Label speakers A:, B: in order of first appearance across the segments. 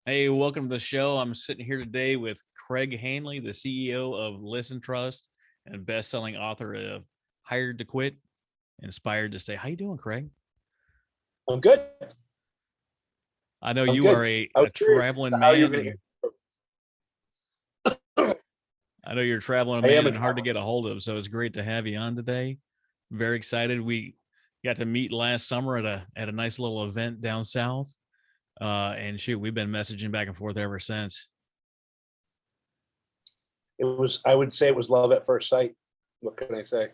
A: Hey, welcome to the show. I'm sitting here today with Craig Handley, the CEO of Listen Trust and best-selling author of Hired to Quit, Inspired to Stay. How you doing, Craig?
B: I'm good.
A: I know
B: I'm
A: you are
B: good.
A: a,
B: I was
A: a
B: curious
A: traveling
B: how you're
A: man.
B: going to.
A: I know you're a traveling
B: I am
A: man
B: a
A: and hard to
B: traveler.
A: get a hold of, so it's great to have you on today. Very excited. We got to meet last summer at a nice little event down south. And shoot, we've been messaging back and forth ever since.
B: It was. I would say it was love at first sight. What can I say?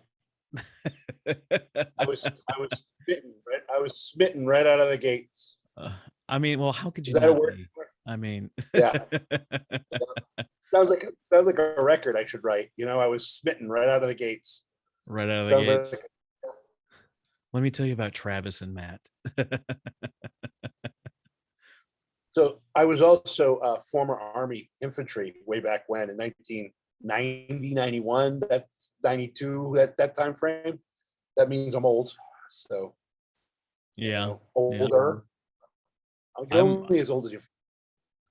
B: I was smitten. Right. I was smitten right out of the gates.
A: Uh, I mean, well, how could
B: Is
A: you
B: that a
A: not
B: word?
A: be? I mean,
B: Yeah. Sounds like a record I should write. I was smitten right out of the gates.
A: right out of the
B: Sounds
A: gates.
B: like.
A: Let me tell you about Travis and Matt.
B: So I was also a former Army infantry way back when in 1990, 91. That's 92. That time frame. That means I'm old. So
A: Yeah, yeah.
B: older. You're
A: I'm
B: only as old as you.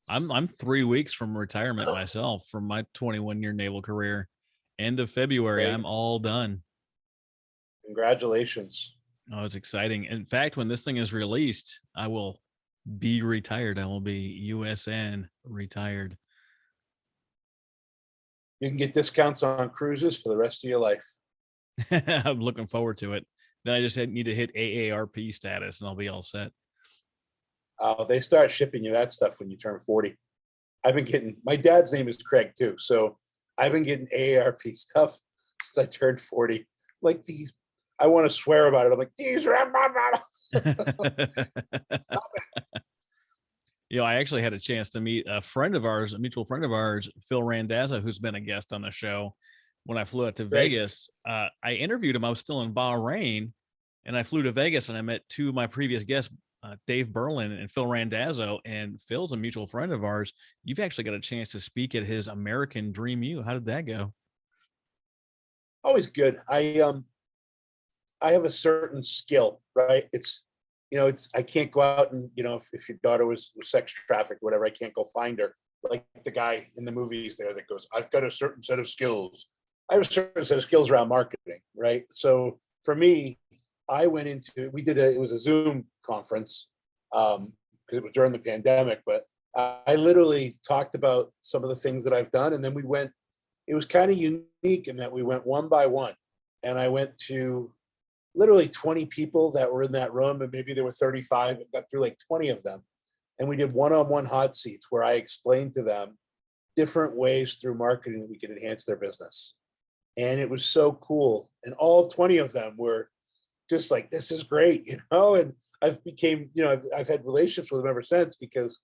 A: I'm 3 weeks from retirement myself from my 21-year naval career. End of February,
B: Okay.
A: I'm all done.
B: Congratulations.
A: Oh, it's exciting. In fact, when this thing is released, I will be retired. I will be USN retired.
B: You can get discounts on cruises for the rest of your life.
A: I'm looking forward to it. Then I just need to hit AARP status and I'll be all set.
B: They start shipping you that stuff when you turn 40. I've been getting, my dad's name is Craig too. So I've been getting AARP stuff since I turned 40. Like these, I want to swear about it. I'm like, these are
A: I actually had a chance to meet a friend of ours, a mutual friend of ours, Phil Randazza, who's been a guest on the show. When I flew out to
B: great.
A: Vegas, I interviewed him. I was still in Bahrain, and I flew to Vegas, and I met two of my previous guests, Dave Berlin and Phil Randazzo. And Phil's a mutual friend of ours. You've actually got a chance to speak at his American Dream U. How did that go?
B: Always good. I have a certain skill, right? It's I can't go out and if your daughter was sex trafficked, whatever, I can't go find her. Like the guy in the movies there that goes, I've got a certain set of skills. I have a certain set of skills around marketing, right? So for me, I went into it was a Zoom conference because it was during the pandemic, but I literally talked about some of the things that I've done, and then we went. It was kind of unique in that we went one by one, and I went to literally 20 people that were in that room, and maybe there were 35, and got through like 20 of them. And we did one-on-one hot seats where I explained to them different ways through marketing that we could enhance their business. And it was so cool. And all 20 of them were just like, this is great, and I've had relationships with them ever since because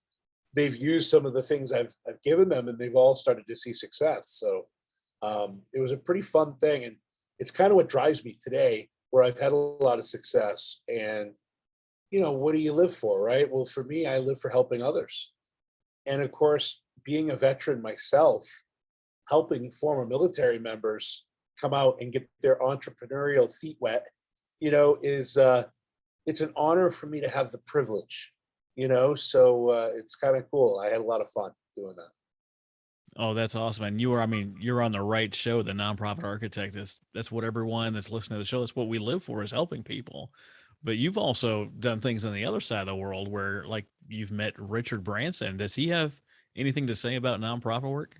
B: they've used some of the things I've given them, and they've all started to see success. So it was a pretty fun thing. And it's kind of what drives me today, where I've had a lot of success. And, what do you live for, right? Well, for me, I live for helping others. And of course, being a veteran myself, helping former military members come out and get their entrepreneurial feet wet, is it's an honor for me to have the privilege, so it's kind of cool. I had a lot of fun doing that.
A: Oh, that's awesome. And you're on the right show, the nonprofit architect. That's what everyone that's listening to the show, that's what we live for, is helping people. But you've also done things on the other side of the world where, like, you've met Richard Branson. Does he have anything to say about nonprofit work?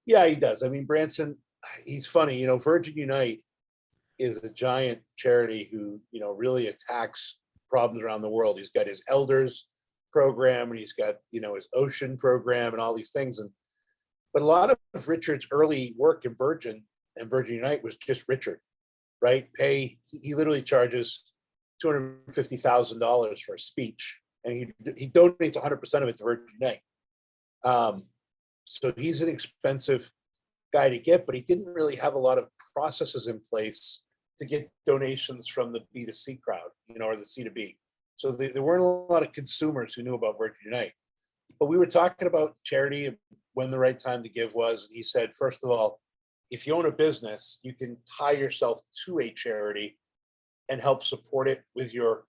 B: Yeah, he does. I mean, Branson, he's funny. Virgin Unite is a giant charity who, really attacks problems around the world. He's got his elders program, and he's got, his ocean program and all these things. But a lot of Richard's early work in Virgin and Virgin Unite was just Richard, right? He literally charges $250,000 for a speech, and he donates 100% of it to Virgin Unite. So he's an expensive guy to get, but he didn't really have a lot of processes in place to get donations from the B2C crowd, or the C2B. So there weren't a lot of consumers who knew about Virgin Unite. But we were talking about charity and when the right time to give was. And he said, first of all, if you own a business, you can tie yourself to a charity and help support it with your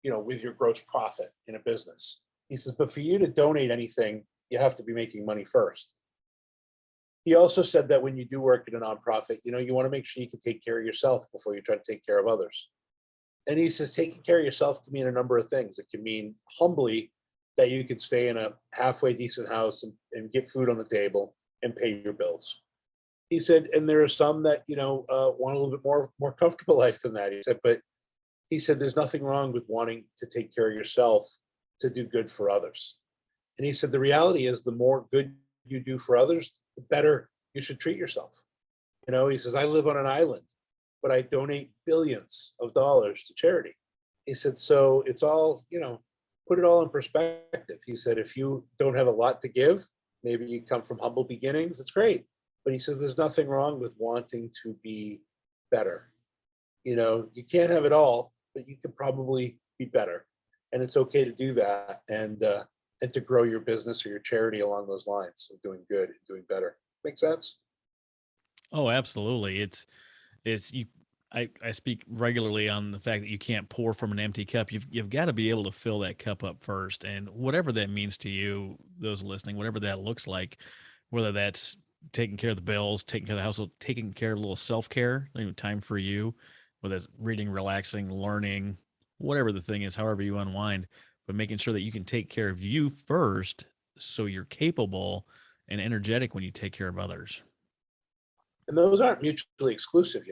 B: with your gross profit in a business. He says, but for you to donate anything, you have to be making money first. He also said that when you do work in a nonprofit, you want to make sure you can take care of yourself before you try to take care of others. And he says, taking care of yourself can mean a number of things. It can mean humbly that you can stay in a halfway decent house and get food on the table and pay your bills. He said, and there are some that, want a little bit more comfortable life than that. He said, but he said, there's nothing wrong with wanting to take care of yourself to do good for others. And he said, the reality is the more good you do for others, the better you should treat yourself. He says, I live on an island, but I donate billions of dollars to charity. He said, so it's all, put it all in perspective. He said, if you don't have a lot to give, maybe you come from humble beginnings, it's great. But he says, there's nothing wrong with wanting to be better. You can't have it all, but you can probably be better. And it's okay to do that and to grow your business or your charity along those lines of doing good and doing better. Make sense?
A: Oh, absolutely. It's you. I speak regularly on the fact that you can't pour from an empty cup. You've got to be able to fill that cup up first, and whatever that means to you, those listening, whatever that looks like, whether that's taking care of the bills, taking care of the household, taking care of a little self care, time for you, whether it's reading, relaxing, learning, whatever the thing is, however you unwind, but making sure that you can take care of you first, so you're capable and energetic when you take care of others.
B: And those aren't mutually exclusive.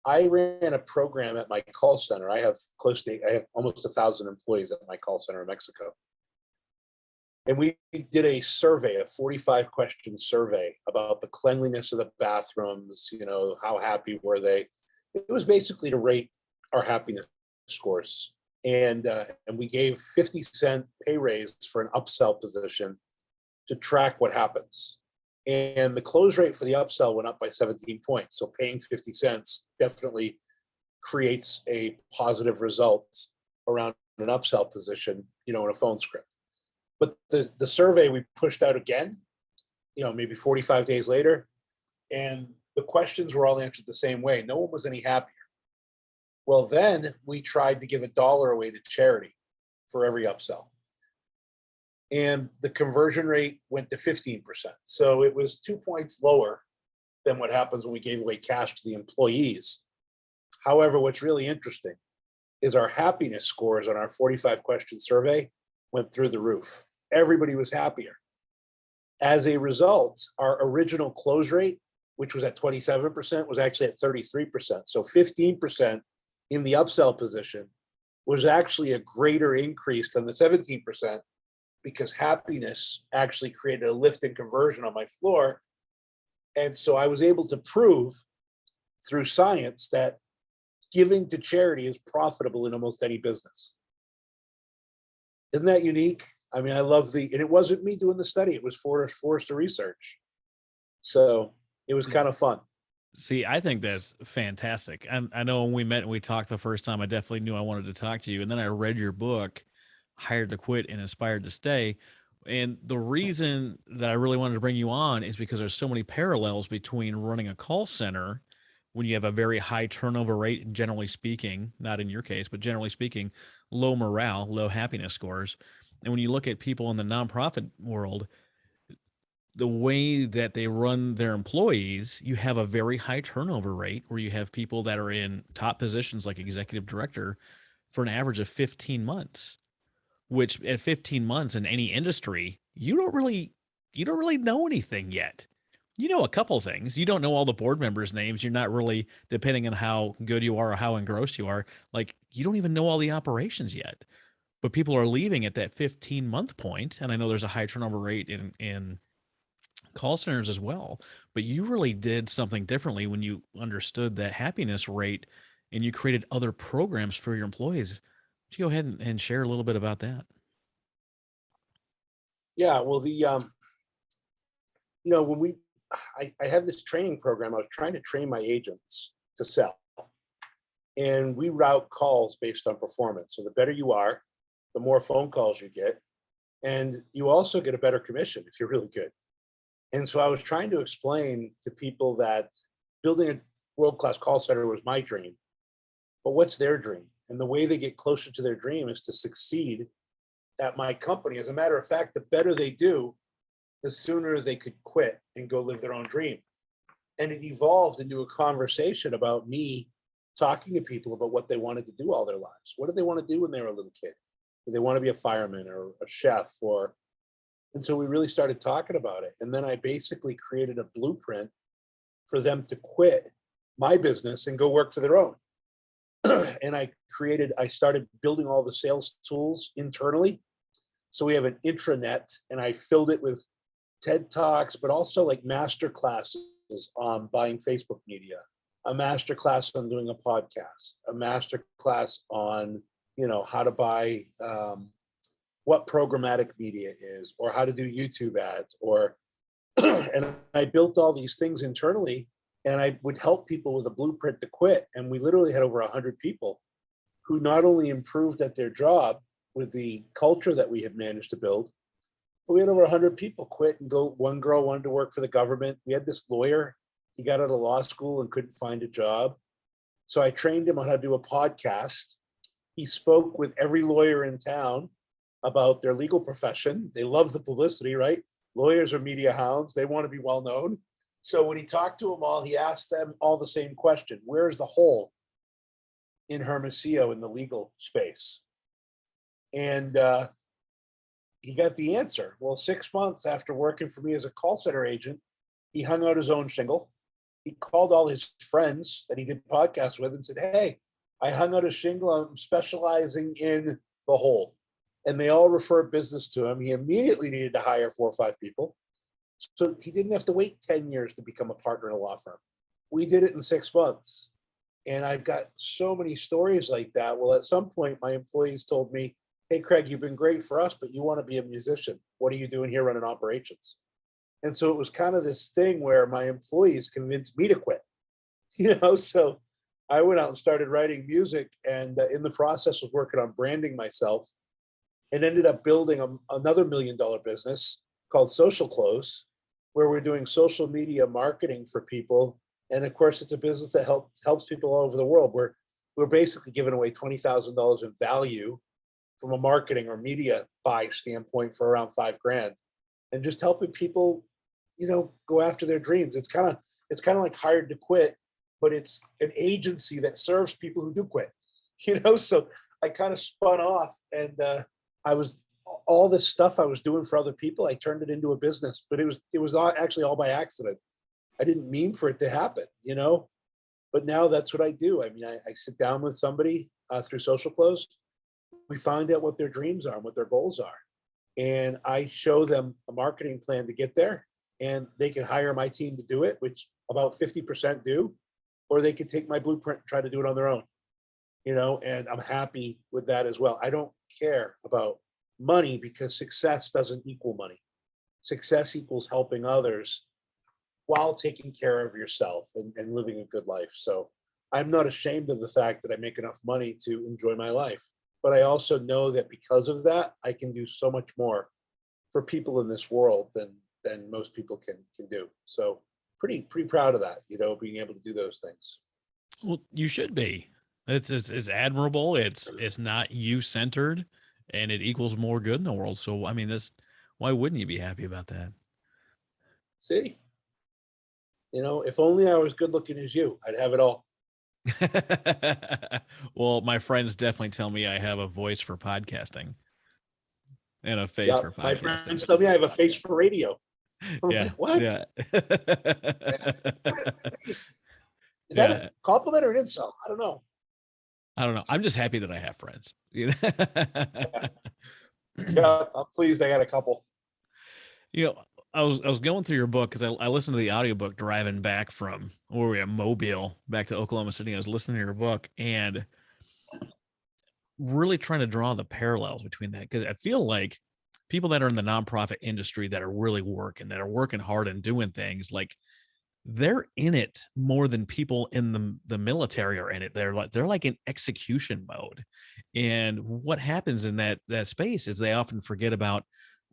B: I ran a program at my call center. I have almost 1,000 employees at my call center in Mexico. And we did a survey, a 45-question survey about the cleanliness of the bathrooms, how happy were they? It was basically to rate our happiness scores. And we gave 50-cent pay raise for an upsell position to track what happens. And the close rate for the upsell went up by 17 points. So paying 50 cents definitely creates a positive result around an upsell position, in a phone script. But the survey we pushed out again, maybe 45 days later, and the questions were all answered the same way. No one was any happier. Well, then we tried to give $1 away to charity for every upsell. And the conversion rate went to 15%. So it was 2 points lower than what happens when we gave away cash to the employees. However, what's really interesting is our happiness scores on our 45-question survey went through the roof. Everybody was happier. As a result, our original close rate, which was at 27%, was actually at 33%. So 15% in the upsell position was actually a greater increase than the 17%, because happiness actually created a lift in conversion on my floor. And so I was able to prove through science that giving to charity is profitable in almost any business. Isn't that unique? I mean, I love and it wasn't me doing the study, it was Forrester Research. So it was kind of fun.
A: See, I think that's fantastic. I know when we met and we talked the first time, I definitely knew I wanted to talk to you. And then I read your book, Hired to Quit and Inspired to Stay. And the reason that I really wanted to bring you on is because there's so many parallels between running a call center when you have a very high turnover rate, generally speaking, not in your case, but generally speaking, low morale, low happiness scores. And when you look at people in the nonprofit world, the way that they run their employees, you have a very high turnover rate where you have people that are in top positions like executive director for an average of 15 months, which at 15 months in any industry, you don't really know anything yet. You know a couple things. You don't know all the board members' names. You're not really, depending on how good you are or how engrossed you are, like you don't even know all the operations yet. But people are leaving at that 15-month point, and I know there's a high turnover rate in call centers as well. But you really did something differently when you understood that happiness rate and you created other programs for your employees. Would you go ahead and share a little bit about that?
B: Yeah, well, when I had this training program, I was trying to train my agents to sell. And we route calls based on performance. So the better you are, the more phone calls you get. And you also get a better commission if you're really good. And so I was trying to explain to people that building a world-class call center was my dream. But what's their dream? And the way they get closer to their dream is to succeed at my company. As a matter of fact, the better they do, the sooner they could quit and go live their own dream. And it evolved into a conversation about me talking to people about what they wanted to do all their lives. What did they want to do when they were a little kid? Did they want to be a fireman or a chef? And so we really started talking about it. And then I basically created a blueprint for them to quit my business and go work for their own. And I started building all the sales tools internally. So we have an intranet, and I filled it with TED Talks, but also like master classes on buying Facebook media, a master class on doing a podcast, a master class on, how to buy, what programmatic media is, or how to do YouTube ads, and I built all these things internally, and I would help people with a blueprint to quit. And we literally had over 100 people who not only improved at their job with the culture that we had managed to build, but we had over 100 people quit and go. One girl wanted to work for the government. We had this lawyer, he got out of law school and couldn't find a job. So I trained him on how to do a podcast. He spoke with every lawyer in town about their legal profession. They love the publicity, right? Lawyers are media hounds. They want to be well known. So when he talked to them all, he asked them all the same question: where's the hole in Hermosillo in the legal space? And he got the answer. Well, 6 months after working for me as a call center agent, he hung out his own shingle. He called all his friends that he did podcasts with and said, hey, I hung out a shingle. I'm specializing in the hole. And they all referred business to him. He immediately needed to hire 4 or 5 people. So he didn't have to wait 10 years to become a partner in a law firm. We did it in 6 months. And I've got so many stories like that. Well, at some point, my employees told me, hey, Craig, you've been great for us, but you want to be a musician. What are you doing here running operations? And so it was kind of this thing where my employees convinced me to quit. So I went out and started writing music, and in the process of working on branding myself, and ended up building another $1 million business called Social Close, where we're doing social media marketing for people. And of course, it's a business that helps people all over the world. We're basically giving away $20,000 in value from a marketing or media buy standpoint for around $5,000, and just helping people, go after their dreams. It's kind of like Hired to Quit, but it's an agency that serves people who do quit. So I kind of spun off, and all this stuff I was doing for other people, I turned it into a business, but it was actually all by accident. I didn't mean for it to happen, but now that's what I do. I mean, I sit down with somebody through Social Close. We find out what their dreams are and what their goals are. And I show them a marketing plan to get there, and they can hire my team to do it, which about 50% do, or they could take my blueprint and try to do it on their own, and I'm happy with that as well. I don't care about money because success doesn't equal money. Success equals helping others while taking care of yourself and living a good life. So I'm not ashamed of the fact that I make enough money to enjoy my life. But I also know that because of that, I can do so much more for people in this world than most people can do. So pretty proud of that, being able to do those things.
A: Well, you should be. It's admirable. It's not you centered, and it equals more good in the world. So I mean, why wouldn't you be happy about that?
B: See, if only I was good looking as you, I'd have it all.
A: Well, my friends definitely tell me I have a voice for podcasting and a face for podcasting.
B: My friends tell me I have a face for radio.
A: Yeah.
B: What?
A: Yeah.
B: Is that a compliment or an insult? I don't know.
A: I'm just happy that I have friends.
B: Yeah, I'm pleased I got a couple.
A: I was going through your book because I listened to the audiobook driving back from where we at Mobile back to Oklahoma City. I was listening to your book and really trying to draw the parallels between that, because I feel like people that are in the nonprofit industry that are really working hard and doing things, like they're in it more than people in the military are in it. They're like in execution mode. And what happens in that space is they often forget about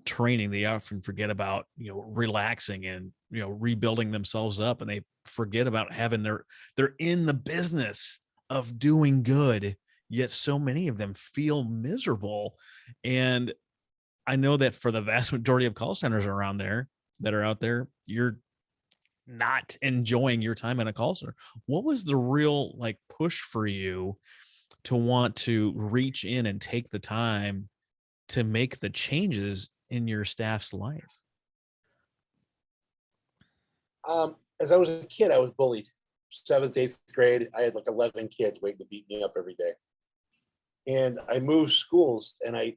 A: training. They often forget about, relaxing and, rebuilding themselves up. And they forget about having they're in the business of doing good, yet so many of them feel miserable. And I know that for the vast majority of call centers around there that are out there, you're not enjoying your time in a call center. What was the real like push for you to want to reach in and take the time to make the changes in your staff's life?
B: As I was a kid, I was bullied. Seventh, eighth grade, I had like 11 kids waiting to beat me up every day. And I moved schools, and it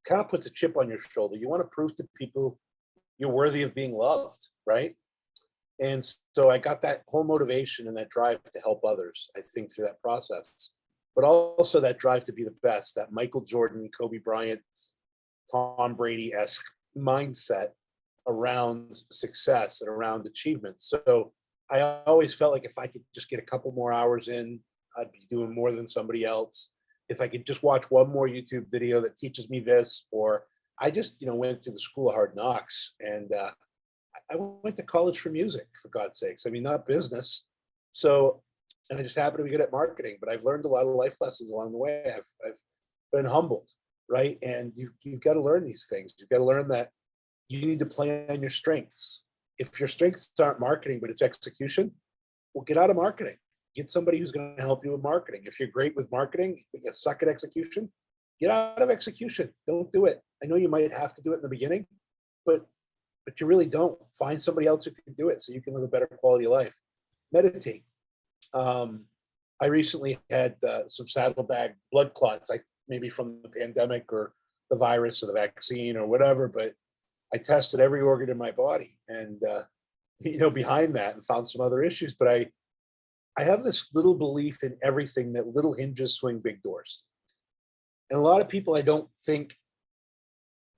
B: kind of puts a chip on your shoulder. You want to prove to people you're worthy of being loved, right? And so I got that whole motivation and that drive to help others, I think, through that process. But also that drive to be the best, that Michael Jordan, Kobe Bryant, Tom Brady-esque mindset around success and around achievement. So I always felt like if I could just get a couple more hours in, I'd be doing more than somebody else. If I could just watch one more YouTube video that teaches me this, or I just, went through the school of hard knocks, and I went to college for music, for God's sakes. I mean, not business. So, and I just happen to be good at marketing, but I've learned a lot of life lessons along the way. I've been humbled, right? And you've got to learn these things. You've got to learn that you need to play on your strengths. If your strengths aren't marketing, but it's execution, well, get out of marketing. Get somebody who's going to help you with marketing. If you're great with marketing, but you suck at execution, get out of execution. Don't do it. I know you might have to do it in the beginning, but you really don't. Find somebody else who can do it so you can live a better quality of life. Meditate. I recently had some saddlebag blood clots, maybe from the pandemic or the virus or the vaccine or whatever, but I tested every organ in my body and, behind that, and found some other issues. But I have this little belief in everything that little hinges swing big doors. And a lot of people, I don't think,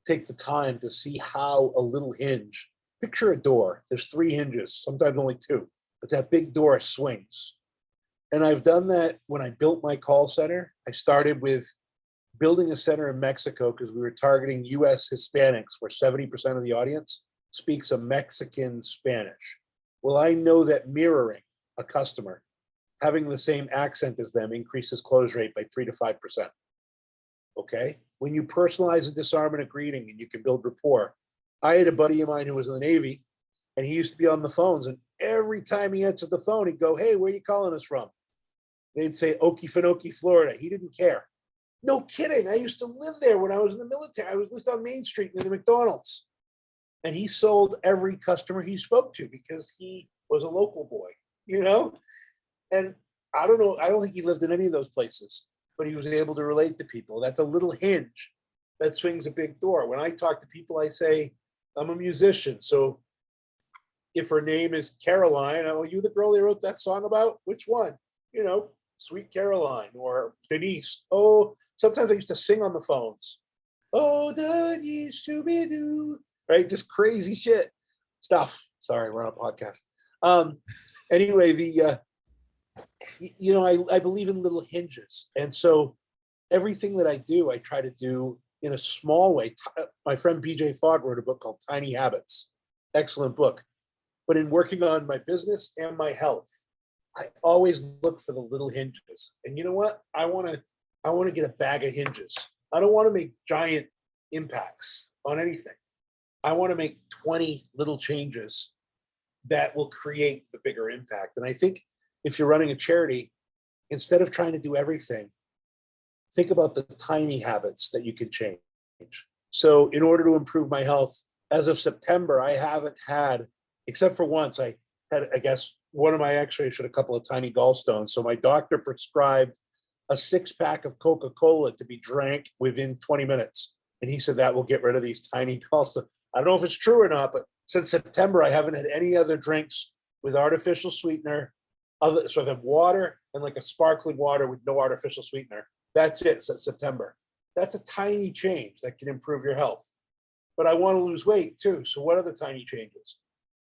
B: take the time to see how a little hinge, picture a door, there's 3 hinges, sometimes only 2, but that big door swings. And I've done that when I built my call center. I started with building a center in Mexico because we were targeting US Hispanics, where 70% of the audience speaks a Mexican Spanish. Well, I know that mirroring a customer, having the same accent as them, increases close rate by 3 to 5%. Okay? When you personalize a disarm and a greeting and you can build rapport. I had a buddy of mine who was in the Navy, and he used to be on the phones, and every time he answered the phone, he'd go, "Hey, where are you calling us from?" They'd say Okefenokee, Florida. He didn't care. No kidding. I used to live there when I was in the military. I lived on Main Street near the McDonald's. And he sold every customer he spoke to because he was a local boy, And I don't know. I don't think he lived in any of those places, but he was able to relate to people. That's a little hinge that swings a big door. When I talk to people, I say, I'm a musician. So if her name is Caroline, oh, you the girl they wrote that song about? Which one? Sweet Caroline or Denise. Oh, sometimes I used to sing on the phones. Oh, Denise, Shooby-Doo. Right? Just crazy shit stuff. Sorry, we're on a podcast. Anyway, I believe in little hinges. And so everything that I do, I try to do in a small way. My friend BJ Fogg wrote a book called Tiny Habits. Excellent book. But in working on my business and my health, I always look for the little hinges. And you know what? I want to get a bag of hinges. I don't want to make giant impacts on anything. I want to make 20 little changes that will create the bigger impact. And I think if you're running a charity, instead of trying to do everything, think about the tiny habits that you can change. So in order to improve my health, as of September, I haven't had, except for once, I had, I guess, one of my x-rays showed a couple of tiny gallstones. So my doctor prescribed a 6-pack of Coca-Cola to be drank within 20 minutes. And he said that will get rid of these tiny gallstones. I don't know if it's true or not, but since September, I haven't had any other drinks with artificial sweetener. So I've had water and like a sparkling water with no artificial sweetener. That's it since September. That's a tiny change that can improve your health. But I want to lose weight too. So what are the tiny changes?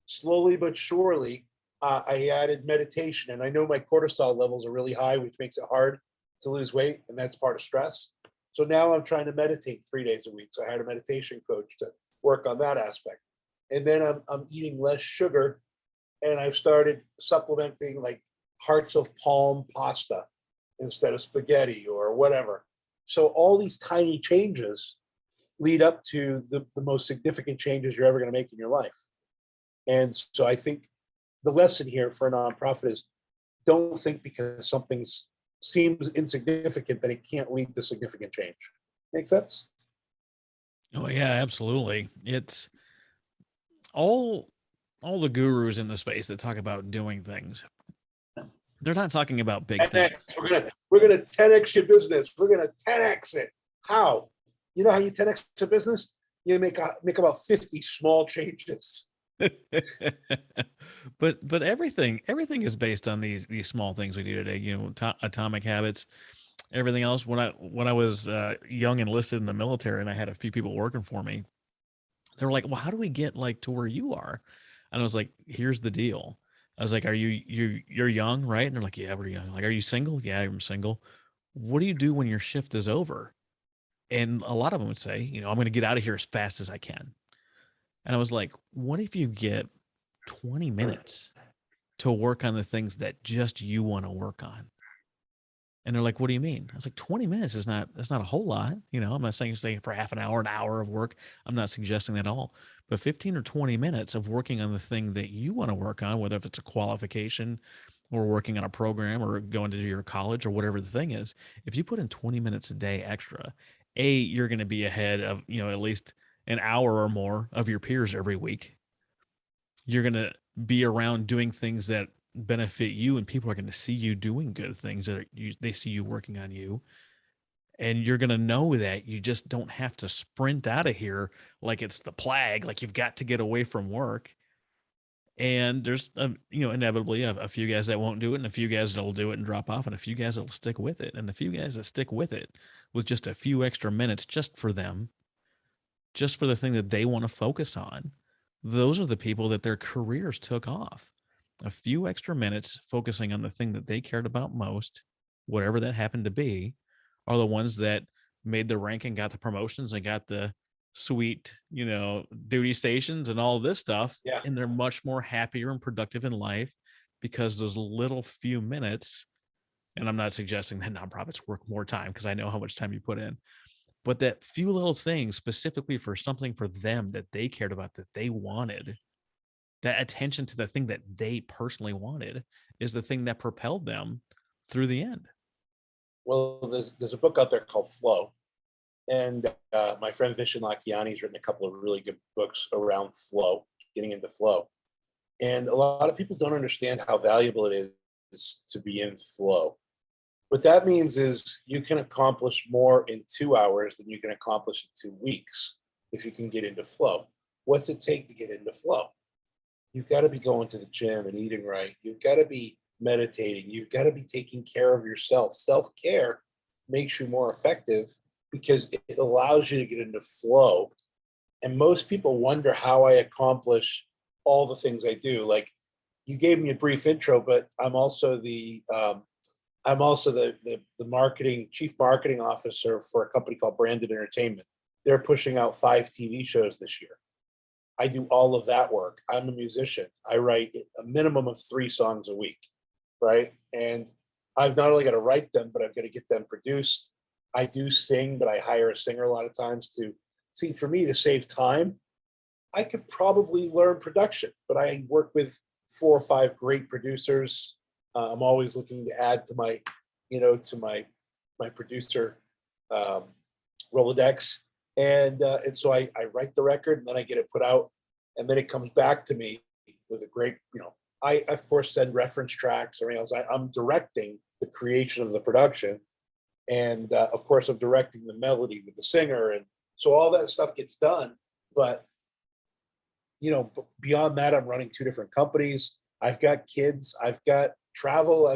B: Slowly but surely, I added meditation, and I know my cortisol levels are really high, which makes it hard to lose weight, and that's part of stress. So now I'm trying to meditate 3 days a week. So I had a meditation coach to work on that aspect. And then I'm eating less sugar, and I've started supplementing like hearts of palm pasta instead of spaghetti or whatever. So all these tiny changes lead up to the most significant changes you're ever going to make in your life. And so I think the lesson here for a nonprofit is don't think because something seems insignificant that it can't lead to significant change. Make sense?
A: Oh yeah, absolutely. It's all all the gurus in the space that talk about doing things. They're not talking about big things.
B: 10x. We're gonna 10x your business. We're gonna 10x it. How? You know how you 10x a business? You make about 50 small changes.
A: But everything is based on these small things we do today. You know, atomic habits, everything else. When I was young and enlisted in the military, and I had a few people working for me, they were like, "Well, how do we get like to where you are?" And I was like, "Here's the deal." I was like, "Are you're young, right?" And they're like, "Yeah, we're young." Like, "Are you single?" "Yeah, I'm single." "What do you do when your shift is over?" And a lot of them would say, "You know, I'm going to get out of here as fast as I can." And I was like, "What if you get 20 minutes to work on the things that just you want to work on?" And they're like, "What do you mean?" I was like, 20 minutes is that's not a whole lot. You know, I'm not saying stay for half an hour of work. I'm not suggesting that at all. But 15 or 20 minutes of working on the thing that you want to work on, whether if it's a qualification or working on a program or going to your college or whatever the thing is, if you put in 20 minutes a day extra, you're going to be ahead of, you know, at least an hour or more of your peers every week. You're going to be around doing things that benefit you, and people are going to see you doing good things that they see you working on you, and you're going to know that you just don't have to sprint out of here like it's the plague, like you've got to get away from work. And there's you know, inevitably a few guys that won't do it, and a few guys that'll do it and drop off, and a few guys that'll stick with it, and the few guys that stick with it with just a few extra minutes just for them, just for the thing that they want to focus on, those are the people that their careers took off. A few extra minutes focusing on the thing that they cared about most, whatever that happened to be, are the ones that made the rank and got the promotions and got the sweet, you know, duty stations and all this stuff.
B: Yeah.
A: And they're much more happier and productive in life because those little few minutes, and I'm not suggesting that nonprofits work more time because I know how much time you put in, but that few little things specifically for something for them that they cared about, that they wanted, that attention to the thing that they personally wanted, is the thing that propelled them through the end.
B: Well, there's a book out there called Flow, and my friend Vishen Lakhiani's written a couple of really good books around flow, getting into flow. And a lot of people don't understand how valuable it is to be in flow. What that means is you can accomplish more in 2 hours than you can accomplish in 2 weeks if you can get into flow. What's it take to get into flow? You've got to be going to the gym and eating right. You've got to be meditating. You've got to be taking care of yourself. Self care makes you more effective because it allows you to get into flow. And most people wonder how I accomplish all the things I do. Like you gave me a brief intro, but I'm also the marketing chief marketing officer for a company called Branded Entertainment. They're pushing out 5 TV shows this year. I do all of that work. I'm a musician. I write a minimum of 3 songs a week, right? And I've not only got to write them, but I've got to get them produced. I do sing, but I hire a singer a lot of times to see. For me, to save time, I could probably learn production, but I work with 4 or 5 great producers. I'm always looking to add to my, my producer um, Rolodex, and so I write the record and then I get it put out, and then it comes back to me with a great, I of course send reference tracks or anything else. I'm directing the creation of the production, and of course I'm directing the melody with the singer, and so all that stuff gets done. But beyond that, I'm running 2 different companies. I've got kids. I've got travel.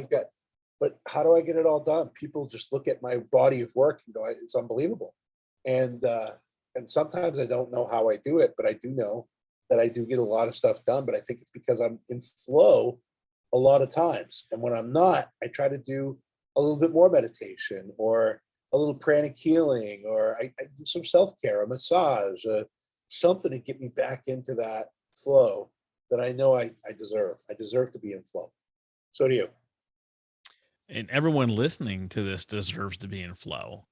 B: But how do I get it all done? People just look at my body of work and go, "It's unbelievable." And sometimes I don't know how I do it, but I do know that I do get a lot of stuff done. But I think it's because I'm in flow a lot of times. And when I'm not, I try to do a little bit more meditation or a little pranic healing, or I do some self-care, a massage, something to get me back into that flow that I know I deserve. I deserve to be in flow. So do you.
A: And everyone listening to this deserves to be in flow.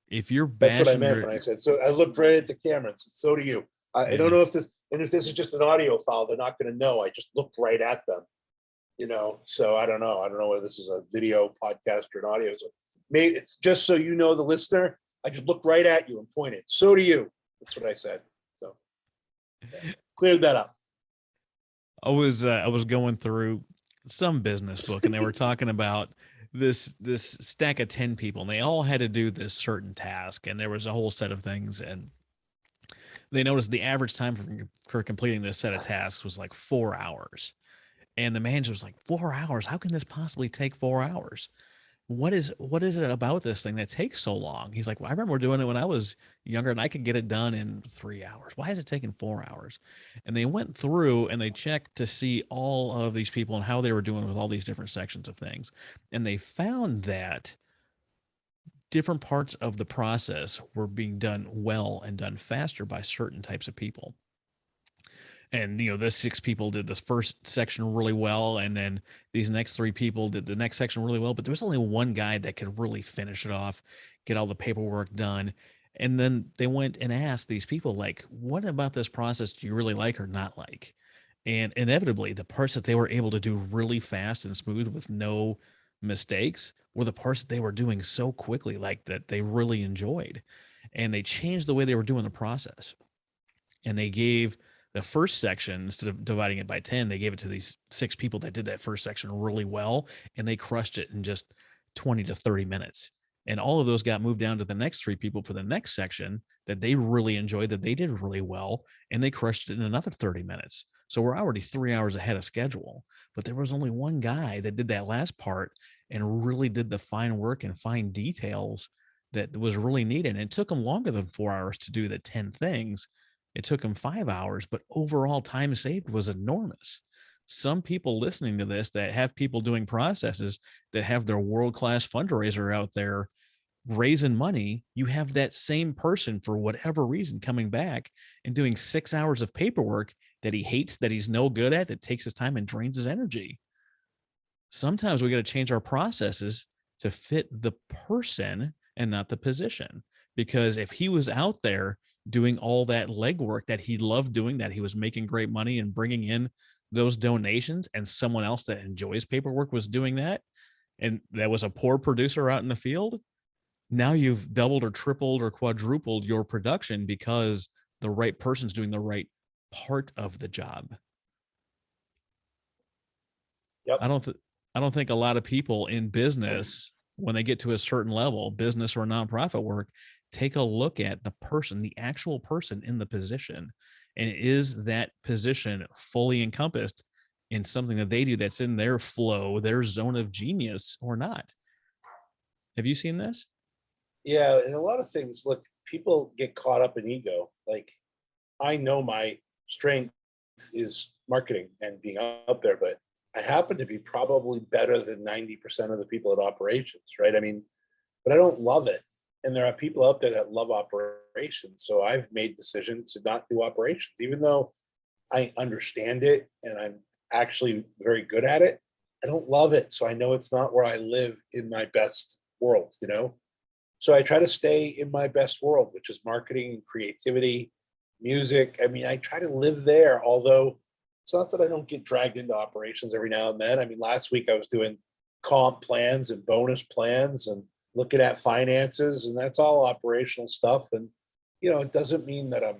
A: If you're
B: That's what I
A: bashing
B: meant
A: your,
B: when I said, so I looked right at the camera and said, so do you. I don't
A: yeah,
B: know if this, and if this is just an audio file, they're not going to know. I just looked right at them, so I don't know. I don't know whether this is a video podcast or an audio. So maybe it's just so you know, the listener, I just looked right at you and pointed. So do you. That's what I said. So cleared that up.
A: I was going through some business book and they were talking about this stack of 10 people and they all had to do this certain task and there was a whole set of things and they noticed the average time for completing this set of tasks was like 4 hours. And the manager was like, 4 hours? How can this possibly take 4 hours? What is it about this thing that takes so long? He's like, well, I remember doing it when I was younger and I could get it done in 3 hours. Why is it taking 4 hours? And they went through and they checked to see all of these people and how they were doing with all these different sections of things. And they found that different parts of the process were being done well and done faster by certain types of people. And the 6 people did this first section really well, and then these next 3 people did the next section really well, but there was only one guy that could really finish it off, get all the paperwork done. And then they went and asked these people, like, what about this process do you really like or not like? And inevitably the parts that they were able to do really fast and smooth with no mistakes were the parts that they were doing so quickly, like that they really enjoyed. And they changed the way they were doing the process, and they gave the first section, instead of dividing it by 10, they gave it to these 6 people that did that first section really well, and they crushed it in just 20 to 30 minutes. And all of those got moved down to the next 3 people for the next section that they really enjoyed, that they did really well, and they crushed it in another 30 minutes. So we're already 3 hours ahead of schedule. But there was only one guy that did that last part and really did the fine work and fine details that was really needed. And it took him longer than 4 hours to do the 10 things. It took him 5 hours, but overall time saved was enormous. Some people listening to this that have people doing processes that have their world class fundraiser out there raising money, you have that same person for whatever reason coming back and doing 6 hours of paperwork that he hates, that he's no good at, that takes his time and drains his energy. Sometimes we got to change our processes to fit the person and not the position. Because if he was out there doing all that legwork that he loved doing, that he was making great money and bringing in those donations, and someone else that enjoys paperwork was doing that, and that was a poor producer out in the field, now you've doubled or tripled or quadrupled your production because the right person's doing the right part of the job.
B: Yep.
A: I don't th- I don't think a lot of people in business, when they get to a certain level, business or nonprofit work, take a look at the person, the actual person in the position, and is that position fully encompassed in something that they do that's in their flow, their zone of genius, or not? Have you seen this?
B: Yeah. And a lot of things, look, people get caught up in ego. Like, I know my strength is marketing and being out there, but I happen to be probably better than 90% of the people at operations, right? I mean, but I don't love it. And there are people out there that love operations. So I've made decisions to not do operations, even though I understand it and I'm actually very good at it. I don't love it. So I know it's not where I live in my best world. So I try to stay in my best world, which is marketing, creativity, music. I mean, I try to live there, although it's not that I don't get dragged into operations every now and then. I mean, last week I was doing comp plans and bonus plans and looking at finances, and that's all operational stuff. And it doesn't mean that I'm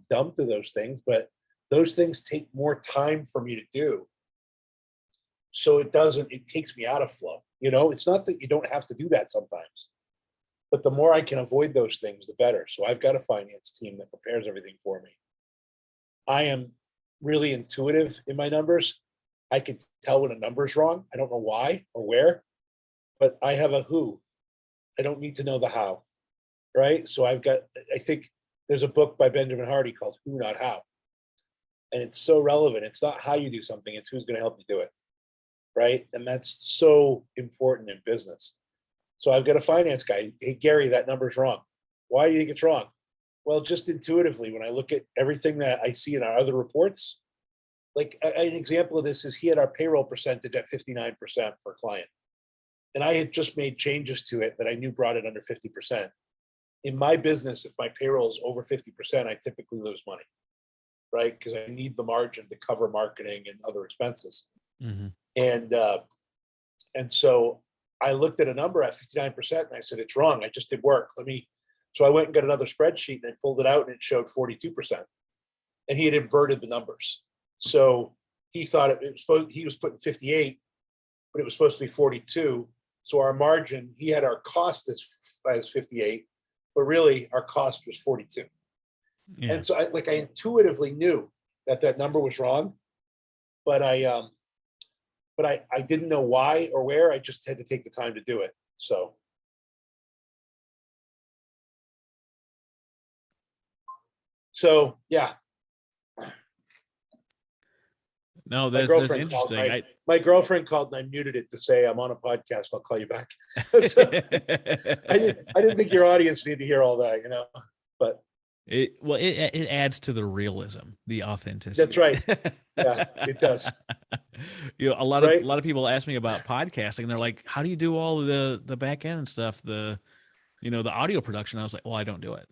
B: dumb to those things, but those things take more time for me to do. So it takes me out of flow. It's not that you don't have to do that sometimes, but the more I can avoid those things, the better. So I've got a finance team that prepares everything for me. I am really intuitive in my numbers. I can tell when a number's wrong. I don't know why or where, but I have a who. I don't need to know the how, right? So I think there's a book by Benjamin Hardy called Who, Not How. And it's so relevant. It's not how you do something, it's who's going to help you do it, right? And that's so important in business. So I've got a finance guy. Hey, Gary, that number's wrong. Why do you think it's wrong? Well, just intuitively, when I look at everything that I see in our other reports, like an example of this is he had our payroll percentage at 59% for a client. and I had just made changes to it that I knew brought it under 50%. In my business, if my payroll is over 50%, I typically lose money, right? Because I need the margin to cover marketing and other expenses.
A: Mm-hmm.
B: And so I looked at a number at 59% and I said, it's wrong. I just did work. So I went and got another spreadsheet and I pulled it out and it showed 42%. And he had inverted the numbers. So he thought he was putting 58, but it was supposed to be 42. So our margin, he had our cost as 58, but really our cost was 42. Yeah. And so I intuitively knew that number was wrong, but I didn't know why or where. I just had to take the time to do it. So yeah.
A: No, that's interesting.
B: My girlfriend called and I muted it to say, I'm on a podcast. I'll call you back. So, I didn't think your audience needed to hear all that, but
A: it adds to the realism, the authenticity.
B: That's right. Yeah, it does.
A: A lot of people ask me about podcasting. They're like, how do you do all the back end stuff, the audio production? I was like, well, I don't do it.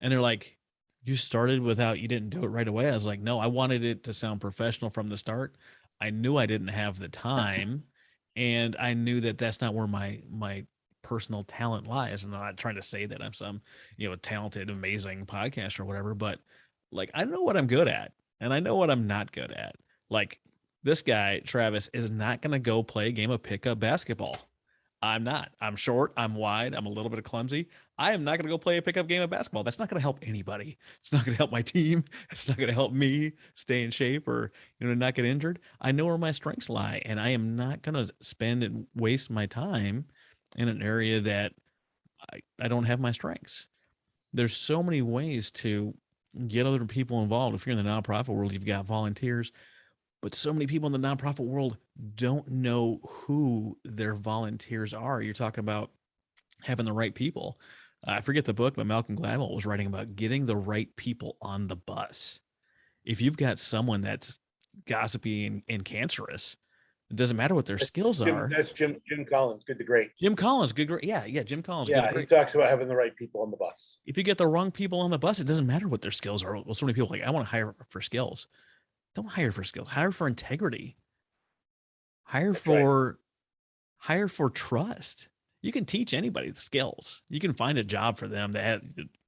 A: And they're like, you started you didn't do it right away. I was like, no, I wanted it to sound professional from the start. I knew I didn't have the time, and I knew that that's not where my personal talent lies. And I'm not trying to say that I'm some, talented, amazing podcaster or whatever, but like, I know what I'm good at and I know what I'm not good at. Like, this guy, Travis, is not going to go play a game of pickup basketball. I'm not. I'm short. I'm wide. I'm a little bit clumsy. I am not going to go play a pickup game of basketball. That's not going to help anybody. It's not going to help my team. It's not going to help me stay in shape or, not get injured. I know where my strengths lie, and I am not going to spend and waste my time in an area that I don't have my strengths. There's so many ways to get other people involved. If you're in the nonprofit world, you've got volunteers. But so many people in the nonprofit world don't know who their volunteers are. You're talking about having the right people. I forget the book, but Malcolm Gladwell was writing about getting the right people on the bus. If you've got someone that's gossipy and cancerous, it doesn't matter what their skills are.
B: That's Jim Collins, Good to Great.
A: Jim Collins, good, great. Yeah, Jim Collins.
B: Yeah, he talks about having the right people on the bus.
A: If you get the wrong people on the bus, it doesn't matter what their skills are. Well, so many people are like, I want to hire for skills. Don't hire for skills. Hire for integrity. Hire for trust. You can teach anybody the skills. You can find a job for them that have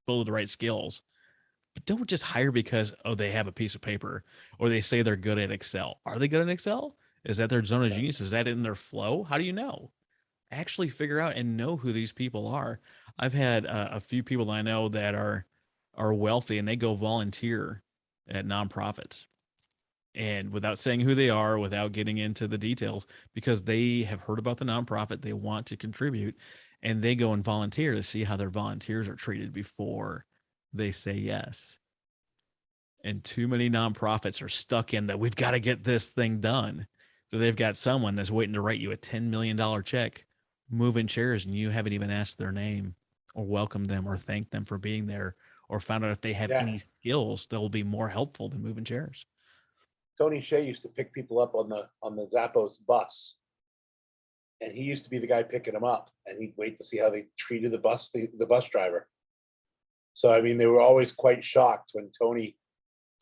A: full of the right skills. But don't just hire because they have a piece of paper or they say they're good at Excel. Are they good at Excel? Is that their zone of genius? Is that in their flow? How do you know? Actually figure out and know who these people are. I've had a few people I know that are wealthy and they go volunteer at nonprofits. And without saying who they are, without getting into the details, because they have heard about the nonprofit, they want to contribute, and they go and volunteer to see how their volunteers are treated before they say yes. And too many nonprofits are stuck in that we've got to get this thing done. So they've got someone that's waiting to write you a $10 million check, moving chairs, and you haven't even asked their name or welcomed them or thanked them for being there or found out if they have any skills that will be more helpful than moving chairs.
B: Tony Hsieh used to pick people up on the Zappos bus, and he used to be the guy picking them up, and he'd wait to see how they treated the bus driver. So I mean, they were always quite shocked when Tony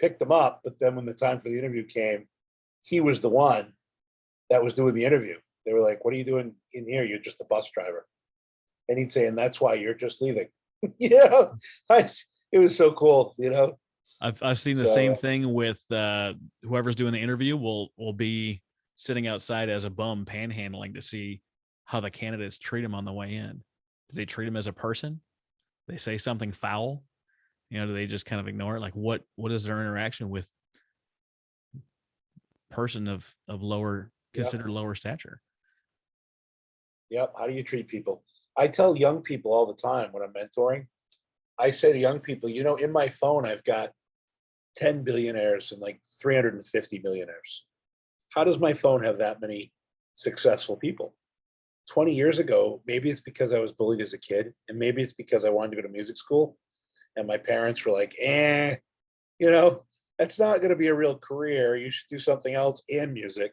B: picked them up, but then when the time for the interview came, he was the one that was doing the interview. They were like, "What are you doing in here? You're just a bus driver," and he'd say, "And that's why you're just leaving." It was so cool,
A: I've seen the same thing with whoever's doing the interview will be sitting outside as a bum panhandling to see how the candidates treat him on the way in. Do they treat him as a person? Do they say something foul? Do they just kind of ignore it? Like what is their interaction with person of lower considered lower stature?
B: Yep. How do you treat people? I tell young people all the time when I'm mentoring, I say to young people, in my phone, I've got 10 billionaires and like 350 millionaires. How does my phone have that many successful people? 20 years ago, maybe it's because I was bullied as a kid, and maybe it's because I wanted to go to music school, and my parents were like, that's not going to be a real career. You should do something else in music.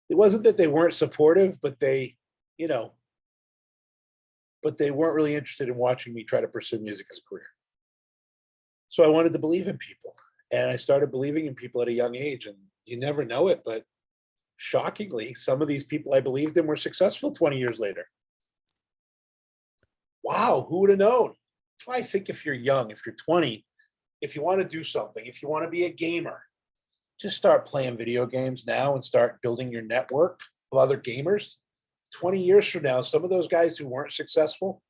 B: It wasn't that they weren't supportive, but they you know, but they weren't really interested in watching me try to pursue music as a career. So I wanted to believe in people. And I started believing in people at a young age. And you never know it, but shockingly, some of these people I believed in were successful 20 years later. Wow, who would have known? That's why I think if you're young, if you're 20, if you want to do something, if you want to be a gamer, just start playing video games now and start building your network of other gamers. 20 years from now, some of those guys who weren't successful,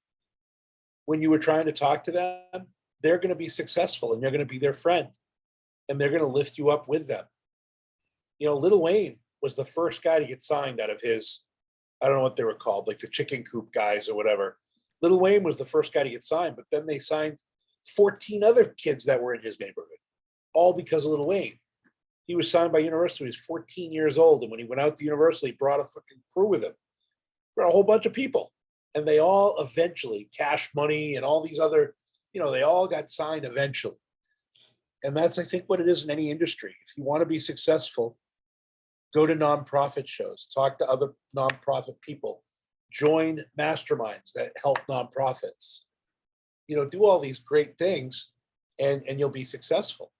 B: when you were trying to talk to them, they're going to be successful and you're going to be their friend and they're going to lift you up with them. You know, Lil Wayne was the first guy to get signed out of his, I don't know what they were called, like the chicken coop guys or whatever. Lil Wayne was the first guy to get signed, but then they signed 14 other kids that were in his neighborhood, all because of Lil Wayne. He was signed by Universal. He was 14 years old. And when he went out to Universal, he brought a fucking crew with him. Brought a whole bunch of people. And they all eventually, Cash Money and all these other, you know, they all got signed eventually. And that's, I think, what it is in any industry. If you want to be successful, go to nonprofit shows, talk to other nonprofit people, join masterminds that help nonprofits, you know, do all these great things and you'll be successful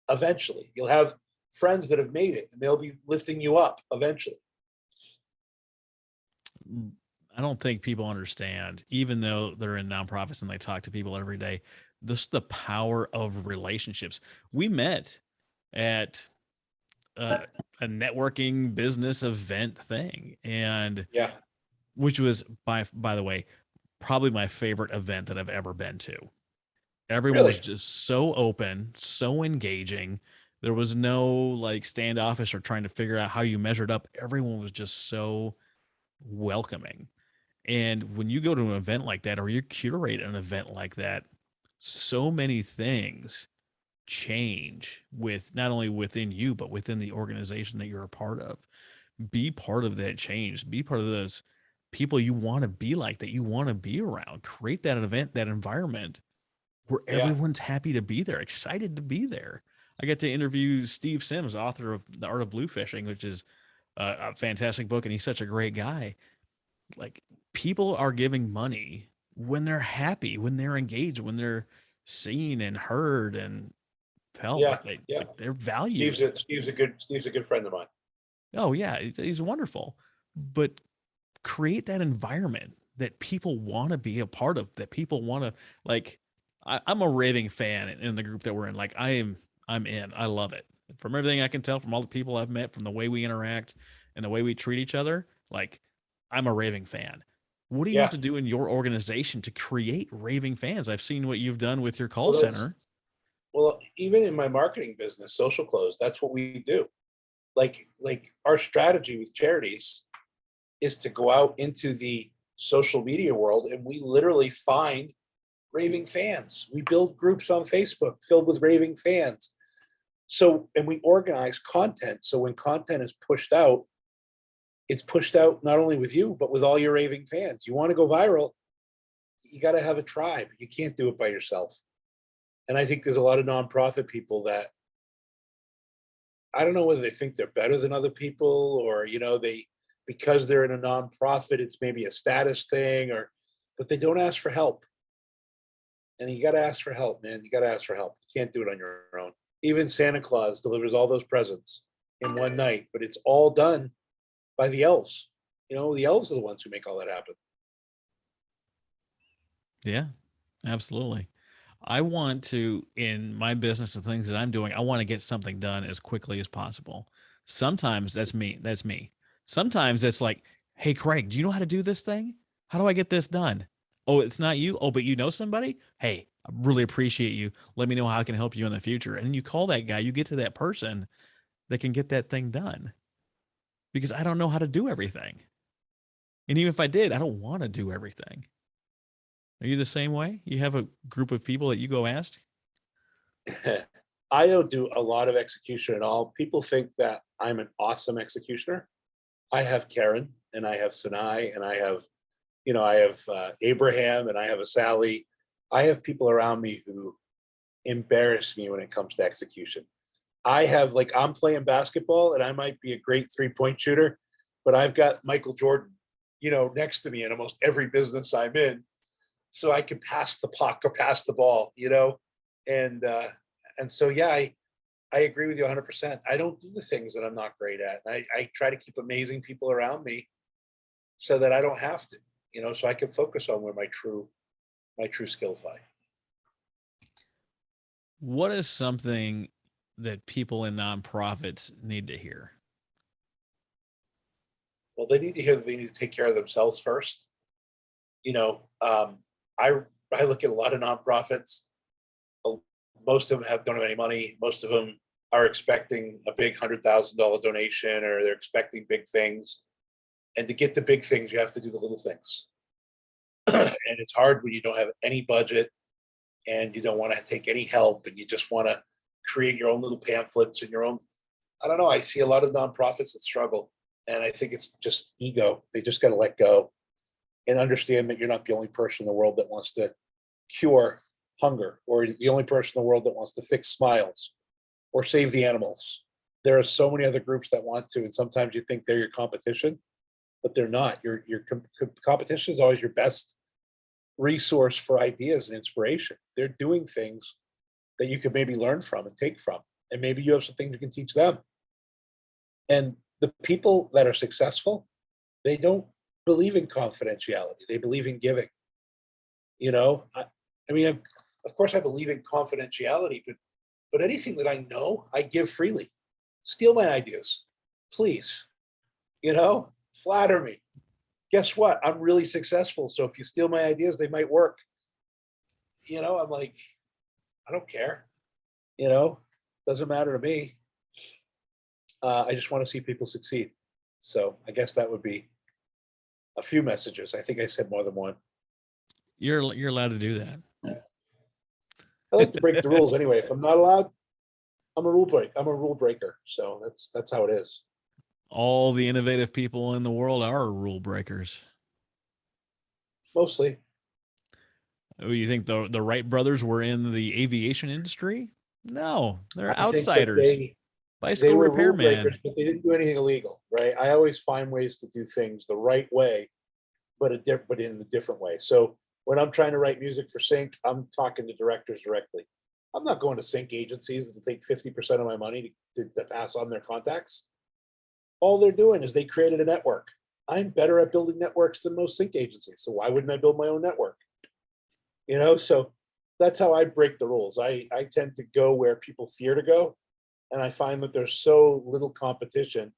B: eventually. You'll have friends that have made it and they'll be lifting you up eventually.
A: I don't think people understand, even though they're in nonprofits and they talk to people every day, this the power of relationships. We met at uh, a networking business event thing, and
B: Yeah,
A: which was by the way, probably my favorite event that I've ever been to. Everyone was
B: really.
A: just so open, so engaging. There was no like standoffish or trying to figure out how you measured up. Everyone was just so welcoming. And when you go to an event like that or you curate an event like that, so many things change with not only within you, but within the organization that you're a part of. Be part of that change, be part of those people you want to be like, that you want to be around. Create that event, that environment where
B: Yeah.
A: everyone's happy to be there, excited to be there. I got to interview Steve Sims, author of The Art of Blue Fishing, which is a fantastic book, and he's such a great guy. Like, people are giving money when they're happy, when they're engaged, when they're seen and heard and felt
B: Yeah.
A: like they
B: Yeah.
A: like they're valued.
B: Steve's a good friend of mine.
A: Oh yeah, he's wonderful. But create that environment that people want to be a part of, that people want to like. I'm a raving fan in the group that we're in. Like I'm in. I love it. From everything I can tell, from all the people I've met, from the way we interact and the way we treat each other, like I'm a raving fan. What do you have
B: Yeah.
A: to do in your organization to create raving fans? I've seen what you've done with your call
B: Well, that's,
A: center.
B: well, even in my marketing business, Social Close, that's what we do. Like our strategy with charities is to go out into the social media world and we literally find raving fans. We build groups on Facebook filled with raving fans. So, and we organize content. So when content is pushed out, it's pushed out not only with you, but with all your raving fans. You want to go viral, you got to have a tribe. You can't do it by yourself. And I think there's a lot of nonprofit people that I don't know whether they think they're better than other people or, you know, they, because they're in a nonprofit, it's maybe a status thing or, but they don't ask for help. And you got to ask for help, man. You got to ask for help. You can't do it on your own. Even Santa Claus delivers all those presents in one night, but it's all done by the elves. You know, the elves are the ones who make all that happen.
A: Yeah, absolutely. I want to, in my business and things that I'm doing, I want to get something done as quickly as possible. Sometimes that's me. That's me. Sometimes it's like, hey, Craig, do you know how to do this thing? How do I get this done? Oh, it's not you. Oh, but you know somebody? Hey, I really appreciate you. Let me know how I can help you in the future. And you call that guy, you get to that person that can get that thing done because I don't know how to do everything. And even if I did, I don't want to do everything. Are you the same way? You have a group of people that you go ask?
B: I don't do a lot of execution at all. People think that I'm an awesome executioner. I have Karen and I have Sinai and I have, you know, I have Abraham and I have a Sally. I have people around me who embarrass me when it comes to execution. I have like I'm playing basketball and I might be a great 3-point shooter, but I've got Michael Jordan, next to me in almost every business I'm in, so I can pass the puck or pass the ball, and so yeah, I agree with you 100%. I don't do the things that I'm not great at. I try to keep amazing people around me so that I don't have to, so I can focus on where my true skills lie.
A: What is something that people in nonprofits need to hear?
B: Well, they need to hear that they need to take care of themselves first. I look at a lot of nonprofits. Most of them don't have any money. Most of them are expecting a big $100,000 donation, or they're expecting big things. And to get the big things, you have to do the little things. And it's hard when you don't have any budget and you don't want to take any help, and you just want to create your own little pamphlets and your own. I don't know. I see a lot of nonprofits that struggle, and I think it's just ego. They just got to let go and understand that you're not the only person in the world that wants to cure hunger, or the only person in the world that wants to fix smiles or save the animals. There are so many other groups that want to, and sometimes you think they're your competition, but they're not. Your competition is always your best resource for ideas and inspiration. They're doing things that you could maybe learn from and take from, and maybe you have some things you can teach them. And the people that are successful, they don't believe in confidentiality. They believe in giving. Of course, I believe in confidentiality, but anything that I know, I give freely. Steal my ideas, please. Flatter me. Guess what? I'm really successful. So if you steal my ideas, they might work. I'm like, I don't care. Doesn't matter to me. I just want to see people succeed. So I guess that would be a few messages. I think I said more than one.
A: You're allowed to do that.
B: I like to break the rules anyway. If I'm not allowed, I'm a rule breaker. So that's how it is.
A: All the innovative people in the world are rule breakers.
B: Mostly.
A: Oh, you think the Wright brothers were in the aviation industry? No, they're
B: I think that
A: outsiders.
B: they
A: Bicycle
B: were rule
A: repairman.
B: breakers, but they didn't do anything illegal, right? I always find ways to do things the right way, but in a different way. So when I'm trying to write music for Sync, I'm talking to directors directly. I'm not going to sync agencies that take 50% of my money to pass on their contacts. All they're doing is they created a network. I'm better at building networks than most sync agencies. So why wouldn't I build my own network? So that's how I break the rules. I tend to go where people fear to go. And I find that there's so little competition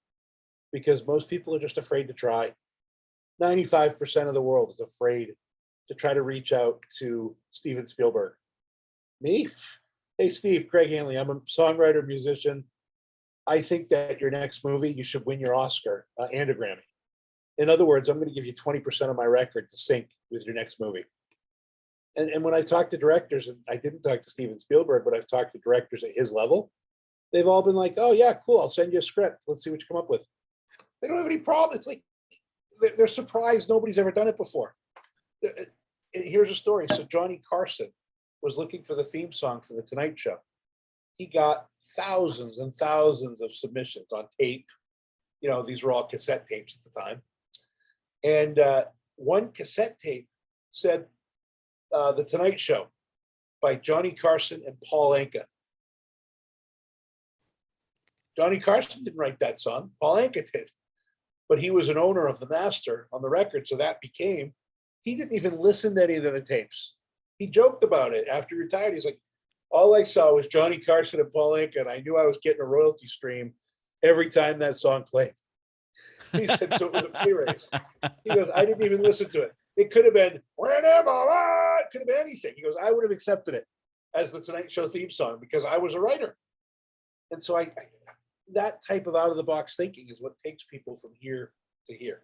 B: because most people are just afraid to try. 95% of the world is afraid to try to reach out to Steven Spielberg. Me? Hey, Steve, Craig Handley, I'm a songwriter, musician. I think that your next movie, you should win your Oscar and a Grammy. In other words, I'm going to give you 20% of my record to sync with your next movie. And when I talk to directors, and I didn't talk to Steven Spielberg, but I've talked to directors at his level, they've all been like, oh, yeah, cool. I'll send you a script. Let's see what you come up with. They don't have any problem. It's like they're surprised nobody's ever done it before. Here's a story. So Johnny Carson was looking for the theme song for The Tonight Show. He got thousands and thousands of submissions on tape. These were all cassette tapes at the time. And one cassette tape said The Tonight Show by Johnny Carson and Paul Anka. Johnny Carson didn't write that song. Paul Anka did. But he was an owner of the master on the record. So that became, he didn't even listen to any of the tapes. He joked about it after he retired. He's like, all I saw was Johnny Carson and Paul Anka, and I knew I was getting a royalty stream every time that song played. He said, so it was a pay raise. He goes, I didn't even listen to it. It could have been, it could have been anything. He goes, I would have accepted it as the Tonight Show theme song because I was a writer. And so that type of out of the box thinking is what takes people from here to here.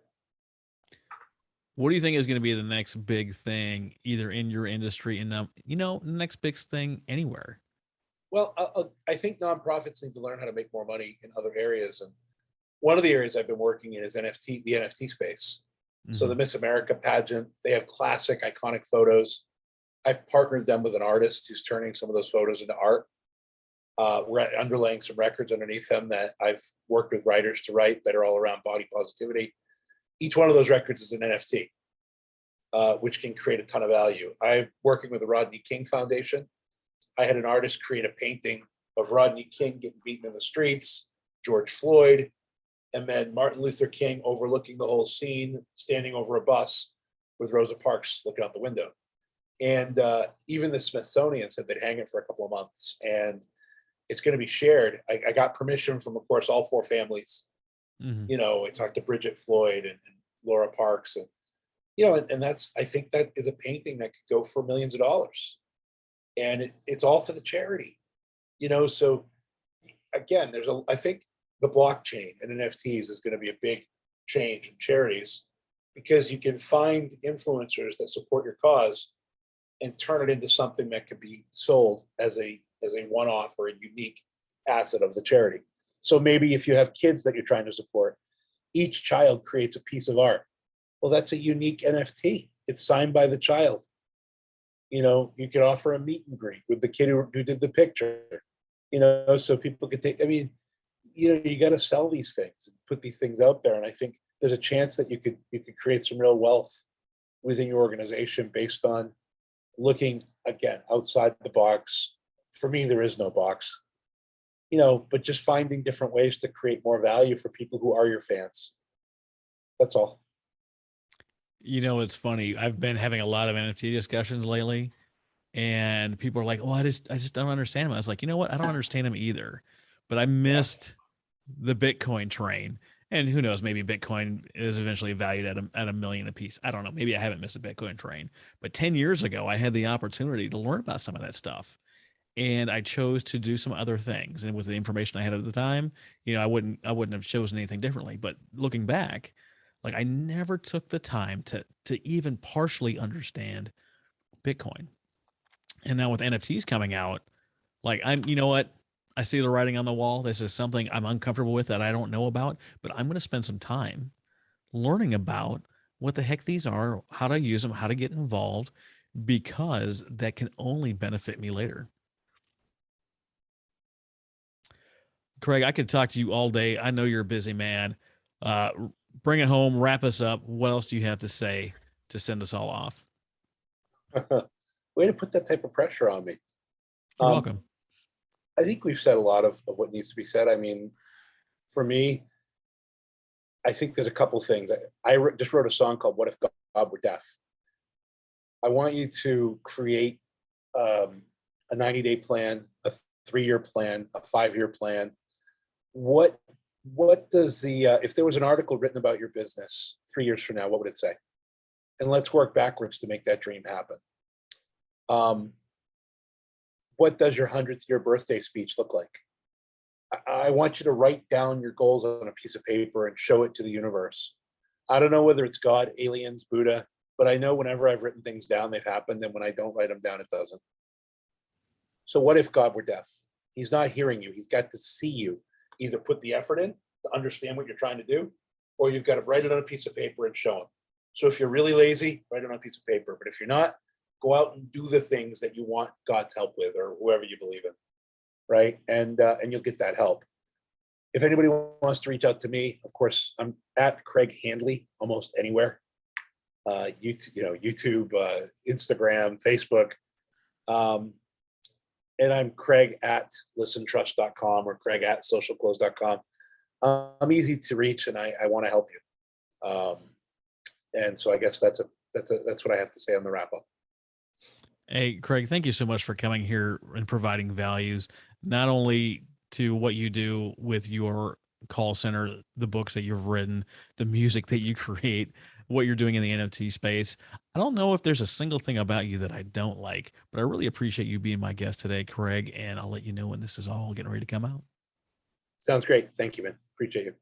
A: What do you think is going to be the next big thing, either in your industry and the next big thing anywhere?
B: Well, I think nonprofits need to learn how to make more money in other areas, and one of the areas I've been working in is the NFT space. Mm-hmm. So the Miss America pageant, they have classic, iconic photos. I've partnered them with an artist who's turning some of those photos into art. We're underlaying some records underneath them that I've worked with writers to write that are all around body positivity. each one of those records is an NFT, which can create a ton of value. I'm working with the Rodney King Foundation. I had an artist create a painting of Rodney King getting beaten in the streets, George Floyd, and then Martin Luther King overlooking the whole scene, standing over a bus with Rosa Parks looking out the window. And even the Smithsonian said they'd hang it for a couple of months, and it's going to be shared. I got permission from, of course, all four families.
A: Mhm.
B: You know, I talked to Bridget Floyd and Laura Parks, and you know, and that's, I think that is a painting that could go for millions of dollars, and it's all for the charity. You know, so again, I think the blockchain and NFTs is going to be a big change in charities, because you can find influencers that support your cause and turn it into something that could be sold as a one-off or a unique asset of the charity. So maybe if you have kids that you're trying to support, each child creates a piece of art. Well, that's a unique NFT. It's signed by the child. You know, you could offer a meet and greet with the kid who did the picture, you know, so people could take, I mean, you know, you got to sell these things and put these things out there. And I think there's a chance that you could create some real wealth within your organization based on looking, again, outside the box. For me, there is no box, you know, but just finding different ways to create more value for people who are your fans. That's all.
A: You know, it's funny. I've been having a lot of NFT discussions lately, and people are like, "Oh, I just don't understand them." I was like, "You know what? I don't understand them either." But I
B: Yeah.
A: missed the Bitcoin train. And who knows, maybe Bitcoin is eventually valued at a million a piece. I don't know. Maybe I haven't missed the Bitcoin train. But 10 years ago, I had the opportunity to learn about some of that stuff. And I chose to do some other things. And with the information I had at the time, you know, I wouldn't have chosen anything differently. But looking back, like I never took the time to even partially understand Bitcoin. And now with NFTs coming out, like you know what? I see the writing on the wall. This is something I'm uncomfortable with that I don't know about, but I'm going to spend some time learning about what the heck these are, how to use them, how to get involved, because that can only benefit me later. Craig, I could talk to you all day. I know you're a busy man. Uh, Bring it home, wrap us up. What else do you have to say to send us all off?
B: Way to put that type of pressure on me.
A: You're
B: Um,
A: welcome.
B: I think we've said a lot of what needs to be said. I mean, for me, I think there's a couple things. Just wrote a song called "What If God Were Deaf." I want you to create a 90-day plan, a 3-year plan, a 5-year plan. What does the if there was an article written about your business 3 years from now, what would it say? And let's work backwards to make that dream happen. Um, what does your 100th year birthday speech look like? I want you to write down your goals on a piece of paper and show it to the universe. I don't know whether it's God, aliens, Buddha, but I know whenever I've written things down, they've happened. And when I don't write them down, it doesn't. So what if God were deaf? He's not hearing you. He's got to see you. Either put the effort in to understand what you're trying to do, or you've got to write it on a piece of paper and show him. So if you're really lazy, write it on a piece of paper. But if you're not, go out and do the things that you want God's help with, or whoever you believe in, right? And you'll get that help. If anybody wants to reach out to me, of course, I'm at Craig Handley almost anywhere. YouTube, Instagram, Facebook. And I'm Craig at listentrust.com or Craig at socialclose.com. I'm easy to reach, and I want to help you. And so I guess that's what I have to say on the wrap up.
A: Hey, Craig, thank you so much for coming here and providing values, not only to what you do with your call center, the books that you've written, the music that you create, what you're doing in the NFT space. I don't know if there's a single thing about you that I don't like, but I really appreciate you being my guest today, Craig, and I'll let you know when this is all getting ready to come out.
B: Sounds great. Thank you, man. Appreciate you.